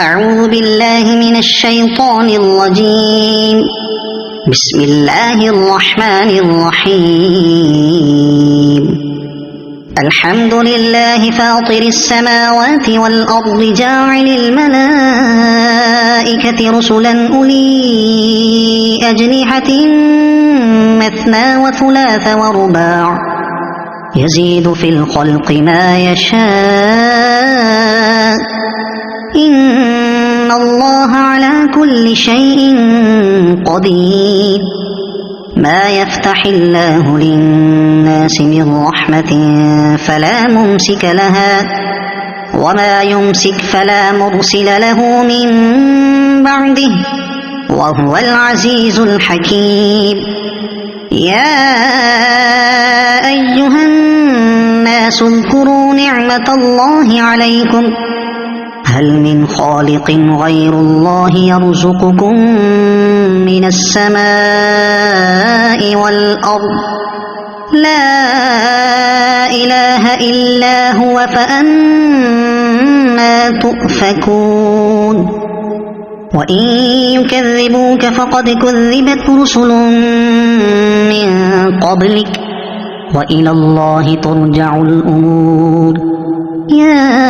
أعوذ بالله من الشيطان الرجيم. بسم الله الرحمن الرحيم. الحمد لله فاطر السماوات والأرض جاعل الملائكة رسلا أولي أجنحة مثنى وثلاث ورباع يزيد في الخلق ما يشاء إن الله على كل شيء قدير. ما يفتح الله للناس من رحمة فلا ممسك لها وما يمسك فلا مرسل له من بعده وهو العزيز الحكيم. يا أيها الناس اذكروا نعمة الله عليكم هل من خالق غير الله يرزقكم من السماء والأرض لا إله إلا هو فأنى تؤفكون. وإن يكذبوك فقد كذبت رسل من قبلك وإلى الله ترجع الأمور. يا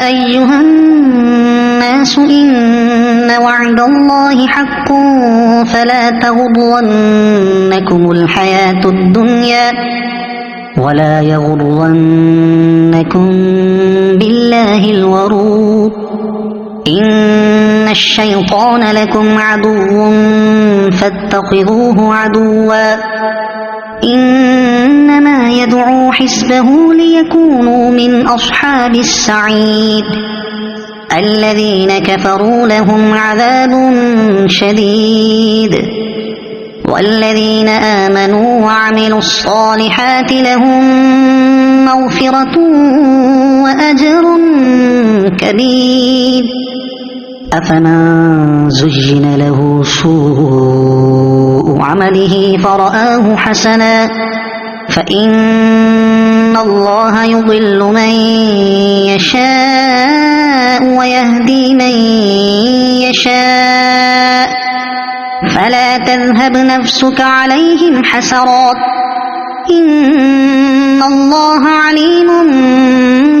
أيها الناس إن وعد الله حق فلا تغرنكم الحياة الدنيا ولا يغرنكم بالله الغرور. إن الشيطان لكم عدو فاتخذوه عدوا إنما يدعو حزبه ليكونوا من أصحاب السعير. الذين كفروا لهم عذاب شديد والذين آمنوا وعملوا الصالحات لهم مغفرة وأجر كبير. أفمن زين له سوء عمله فرآه حسنا فإن الله يضل من يشاء ويهدي من يشاء فلا تذهب نفسك عليهم حسرات إن الله عليم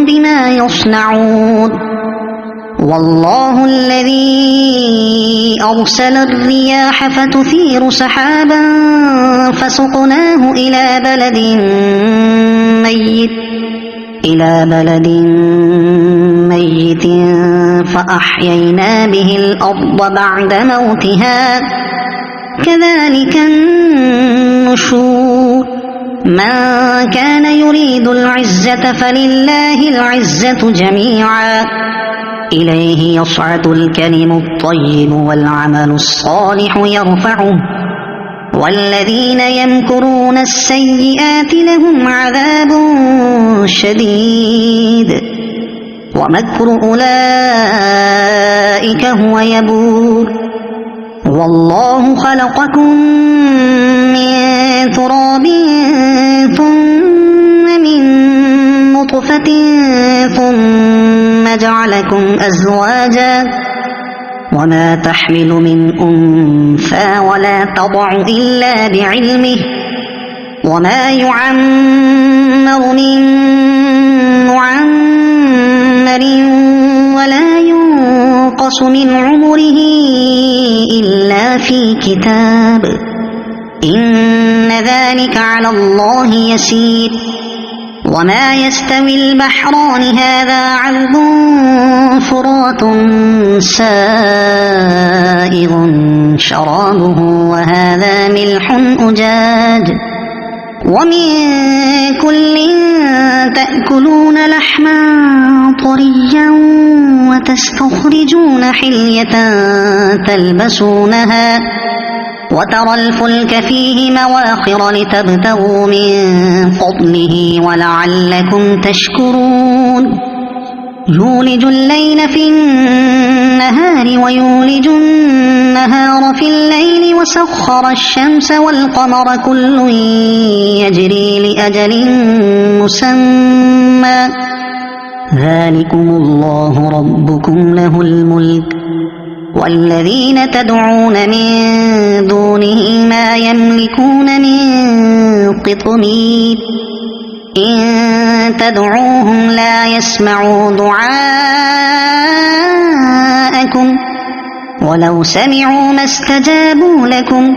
بما يصنعون. والله الذي أرسل الرياح فتثير سحابا فسقناه إلى بلد ميت فأحيينا به الأرض بعد موتها كذلك النشور. من كان يريد العزة فلله العزة جميعا إليه يصعد الكلم الطيب والعمل الصالح يرفعه والذين يمكرون السيئات لهم عذاب شديد ومكر أولئك هو يبور. والله خلقكم من تراب ثم من نطفة ثم جعلكم أزواجا وما تحمل من أنثى ولا تضع إلا بعلمه وما يعمر من معمر ولا ينقص من عمره إلا في كتاب إن ذلك على الله يسير. وما يستوي البحران هذا عذب فرات سائغ شرابه وهذا ملح أجاج ومن كل تأكلون لحما طريا وتستخرجون حلية تلبسونها وترى الفلك فيه مواخر لتبتغوا من فضله ولعلكم تشكرون. يولج الليل في النهار ويولج النهار في الليل وسخر الشمس والقمر كل يجري لأجل مسمى ذلكم الله ربكم له الملك والذين تدعون من دونه ما يملكون من قطمير إن تدعوهم لا يسمعوا دعاءكم ولو سمعوا ما استجابوا لكم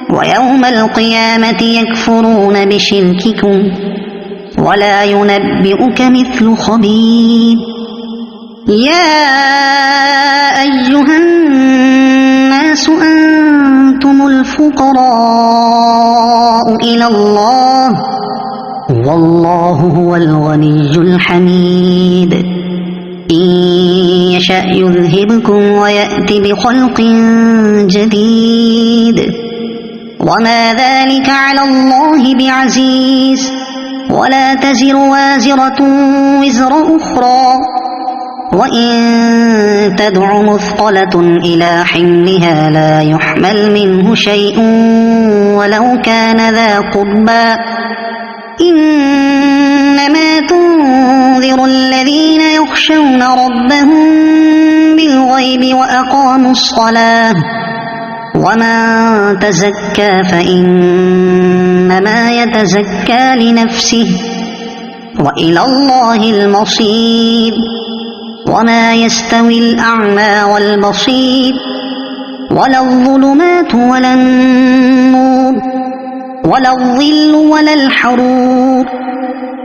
ويوم القيامة يكفرون بشرككم ولا ينبئك مثل خبير يا أيها الناس أنتم الفقراء إلى الله والله هو الغني الحميد إن يشأ يذهبكم ويأت بخلق جديد وما ذلك على الله بعزيز ولا تزر وازرة وزر أخرى وإن تدع مثقلة إلى حملها لا يحمل منه شيء ولو كان ذا قربى إنما تنذر الذين يخشون ربهم بالغيب وأقاموا الصلاة ومن تزكى فإنما يتزكى لنفسه وإلى الله المصير وما يستوي الأعمى والبصير ولا الظلمات ولا النور ولا الظل ولا الحرور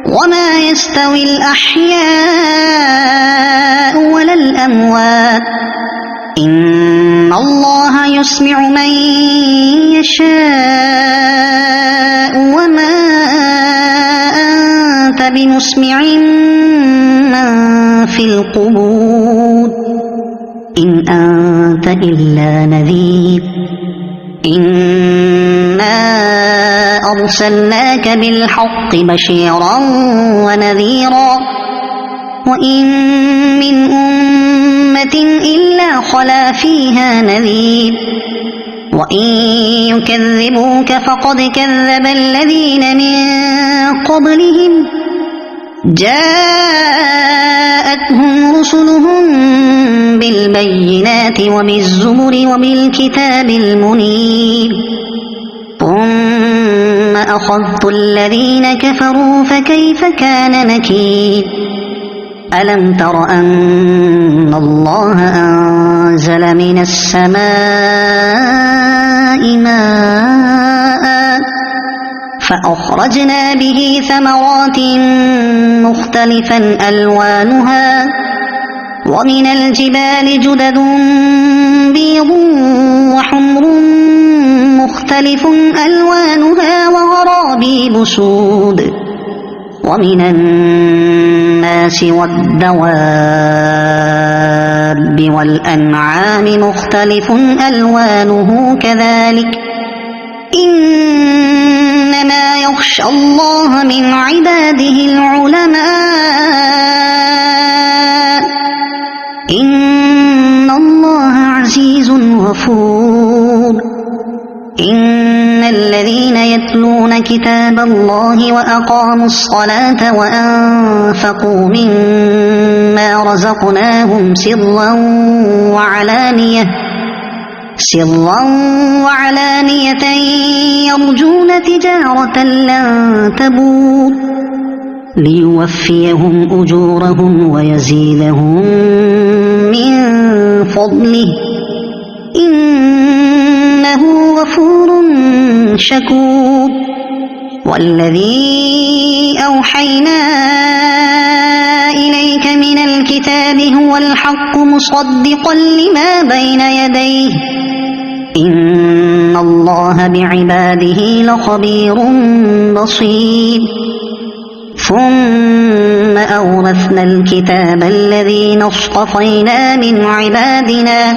وما يستوي الأحياء ولا الأموات إن الله يسمع من يشاء وما أنت بمسمع من في القبور إن أنت إلا نذير إنا أرسلناك بالحق بشيرا ونذيرا وإن من أمة إلا خلا فيها نذير وإن يكذبوك فقد كذب الذين من قبلهم جاءتهم رسلهم بالبينات وبالزبر وبالكتاب المنير ثم أخذت الذين كفروا فكيف كان نكير ألم تر أن الله أنزل من السماء ماء فأخرجنا به ثمرات مختلفا ألوانها ومن الجبال جدد بيض وحمر مختلف ألوانها وغرابيب سود ومن الناس والدواب والأنعام مختلف ألوانه كذلك إنما يخشى الله من عباده العلماء إن الله عزيز غفور إن الذين يتلون كتاب الله وأقاموا الصلاة وأنفقوا مما رزقناهم سرا وعلانية يرجون تجارة لن تبور ليوفيهم أجورهم ويزيدهم من فضله إنه غفور شكور والذي أوحينا إليك من الكتاب هو الحق مصدقا لما بين يديه إن الله بعباده لخبير بصير ثم أورثنا الكتاب الذين اصطفينا من عبادنا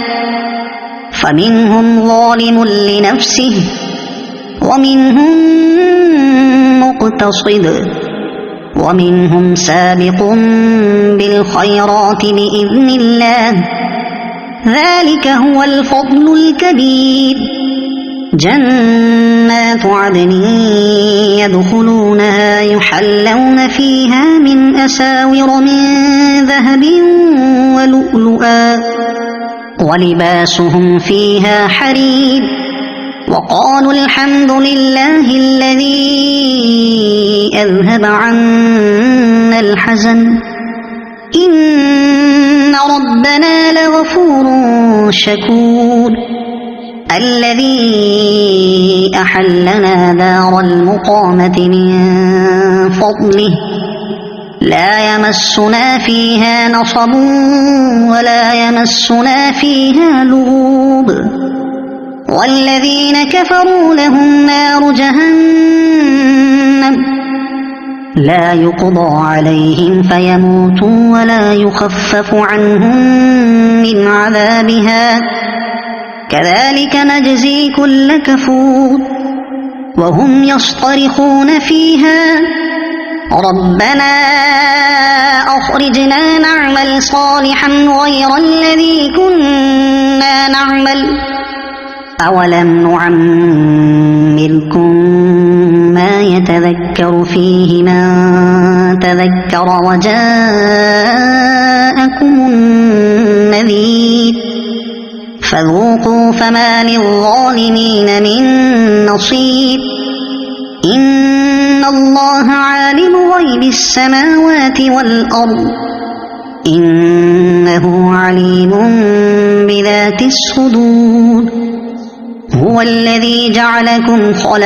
فمنهم ظالم لنفسه ومنهم مقتصد ومنهم سابق بالخيرات بإذن الله ذلك هو الفضل الكبير جنات عدن يدخلونها يحلون فيها من أساور من ذهب ولؤلؤا ولباسهم فيها حرير وقالوا الحمد لله الذي أذهب عنا الحزن إن ربنا لغفور شكور الذي أحلنا دار المقامة من فضله لا يمسنا فيها نصب ولا يمسنا فيها لغوب والذين كفروا لهم نار جهنم لا يقضى عليهم فيموتوا ولا يخفف عنهم من عذابها كذلك نجزي كل كفور وهم يصطرخون فيها ربنا أخرجنا نعمل صالحا غير الذي كنا نعمل أولم نعمركم ما يتذكر فيه من تذكر وجاءكم النذير فذوقوا فما للظالمين من نصير إن الله عالم غيب السماوات والأرض إنه عليم بذات الصدور هو الذي جعلكم خلائف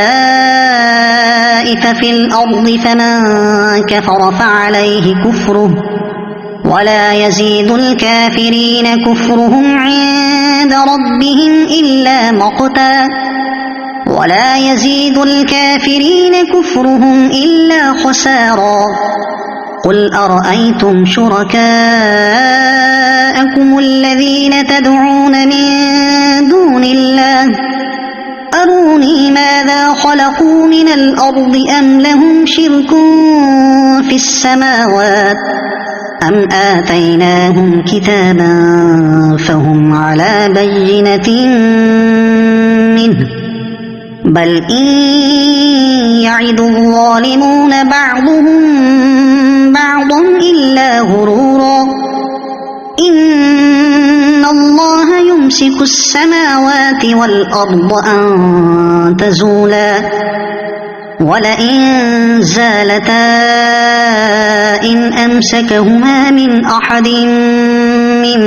في الأرض فمن كفر فعليه كفره ولا يزيد الكافرين كفرهم عند ربهم إلا مقتا ولا يزيد الكافرين كفرهم إلا خسارا قل أرأيتم شركاءكم الذين تدعون من دون الله أروني ماذا خلقوا من الأرض أم لهم شرك في السماوات أم آتيناهم كتابا فهم على بينة منه بل إن يعد الظالمون بعضهم بعضا إلا غرورا إن الله يمسك السماوات والأرض أن تزولا ولئن زالتا إن أمسكهما من أحد من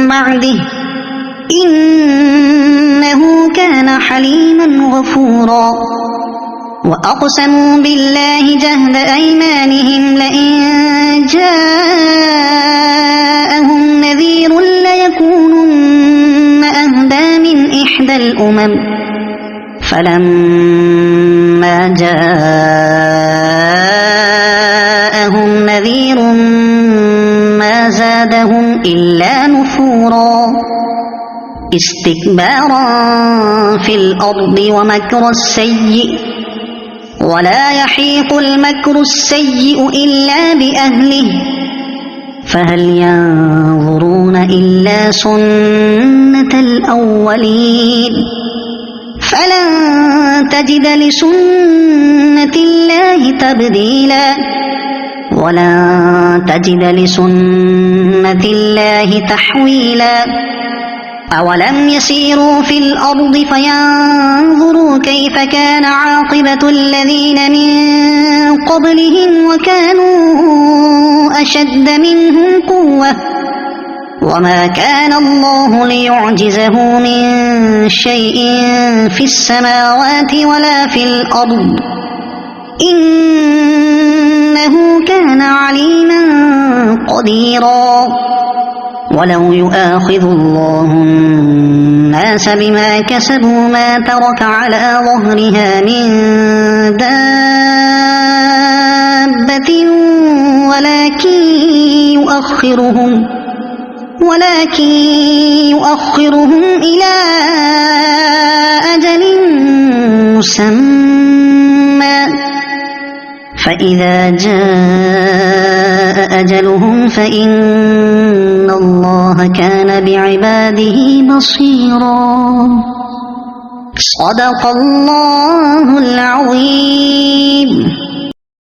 بعده إنه كان حليما غفورا وأقسموا بالله جهد أيمانهم لئن جاءهم نذير ليكونن أهدى من إحدى الأمم فلما جاءهم نذير ما زادهم إلا نفورا استكبارا في الأرض ومكر السيء ولا يحيق المكر السيء إلا بأهله فهل ينظرون إلا سنة الأولين فلن تجد لسنة الله تبديلا ولن تجد لسنة الله تحويلا أولم يسيروا في الأرض فينظروا كيف كان عاقبة الذين من قبلهم وكانوا أشد منهم قوة وما كان الله ليعجزه من شيء في السماوات ولا في الأرض إنه كان عليما قديرا ولو يؤاخذ الله الناس بما كسبوا ما ترك على ظهرها من دابة ولكن يؤخرهم إلى أجل مسمى فإذا جاء أجلهم فإن الله كان بعباده بصيرا صدق الله العظيم.